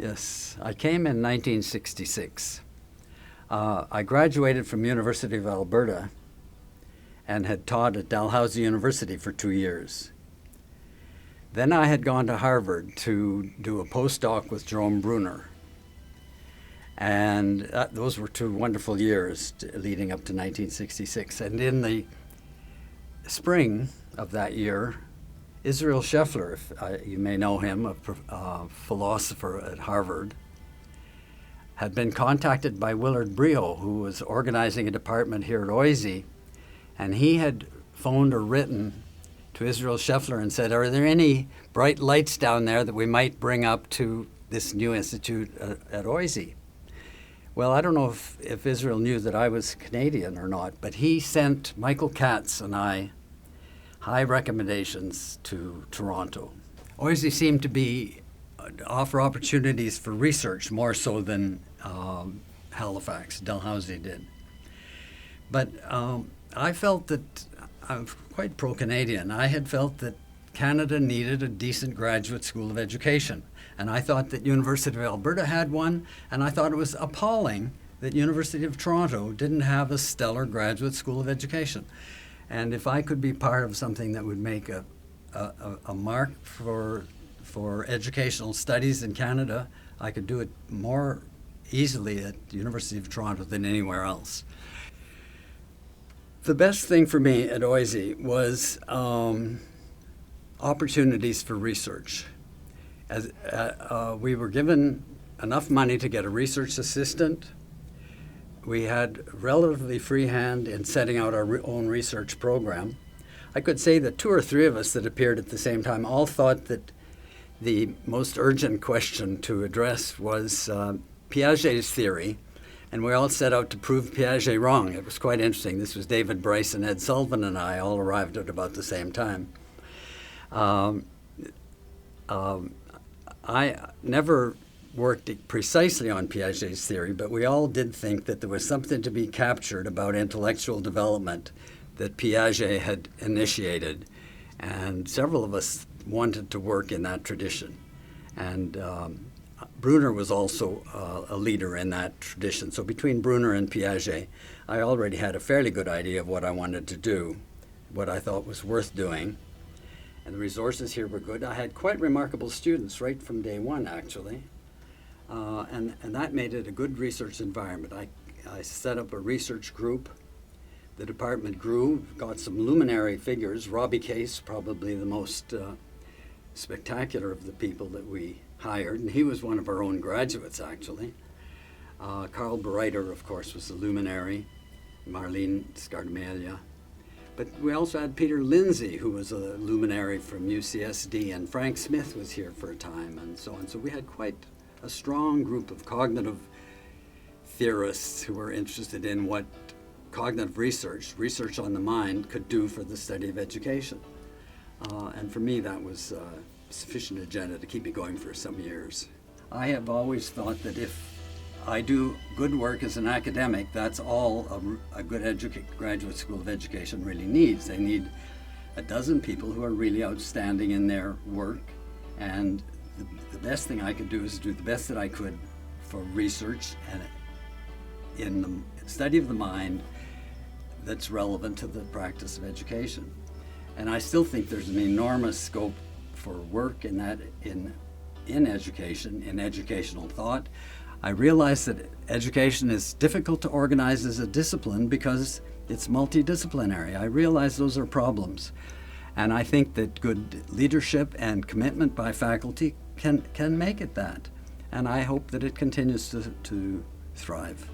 Yes, I came in 1966. I graduated from University of Alberta and had taught at Dalhousie University for 2 years. Then I had gone to Harvard to do a postdoc with Jerome Bruner. And those were 2 wonderful years leading up to 1966. And in the spring of that year, Israel Scheffler, you may know him, a philosopher at Harvard, had been contacted by Willard Brio, who was organizing a department here at OISE, and he had phoned or written to Israel Scheffler and said, are there any bright lights down there that we might bring up to this new institute at OISE? Well, I don't know if Israel knew that I was Canadian or not, but he sent Michael Katz and I high recommendations to Toronto. OISE seemed to offer opportunities for research more so than Halifax, Dalhousie did. But I felt that I'm quite pro-Canadian. I had felt that Canada needed a decent graduate school of education. And I thought that University of Alberta had one, and I thought it was appalling that University of Toronto didn't have a stellar graduate school of education. And if I could be part of something that would make a mark for educational studies in Canada, I could do it more easily at the University of Toronto than anywhere else. The best thing for me at OISE was opportunities for research. As we were given enough money to get a research assistant. We had relatively free hand in setting out our own research program. I could say that 2 or 3 of us that appeared at the same time all thought that the most urgent question to address was Piaget's theory, and we all set out to prove Piaget wrong. It was quite interesting. This was David Bryce and Ed Sullivan and I all arrived at about the same time. I never worked precisely on Piaget's theory, but we all did think that there was something to be captured about intellectual development that Piaget had initiated, and several of us wanted to work in that tradition. And Bruner was also a leader in that tradition. So between Bruner and Piaget, I already had a fairly good idea of what I wanted to do, what I thought was worth doing. And the resources here were good. I had quite remarkable students right from day one, actually. And that made it a good research environment. I set up a research group. The department grew, got some luminary figures. Robbie Case, probably the most spectacular of the people that we hired, and he was one of our own graduates, actually. Carl Bereiter, of course, was a luminary. Marlene Scardamelia. But we also had Peter Lindsay, who was a luminary from UCSD, and Frank Smith was here for a time, and so on. So we had quite a strong group of cognitive theorists who were interested in what cognitive research on the mind, could do for the study of education. And for me, that was sufficient agenda to keep me going for some years. I have always thought that if I do good work as an academic, that's all a good graduate school of education really needs. They need a dozen people who are really outstanding in their work, and the best thing I could do is do the best that I could for research and in the study of the mind that's relevant to the practice of education. And I still think there's an enormous scope for work in that, in education, in educational thought. I realize that education is difficult to organize as a discipline because it's multidisciplinary. I realize those are problems. And I think that good leadership and commitment by faculty can make it that. And I hope that it continues to thrive.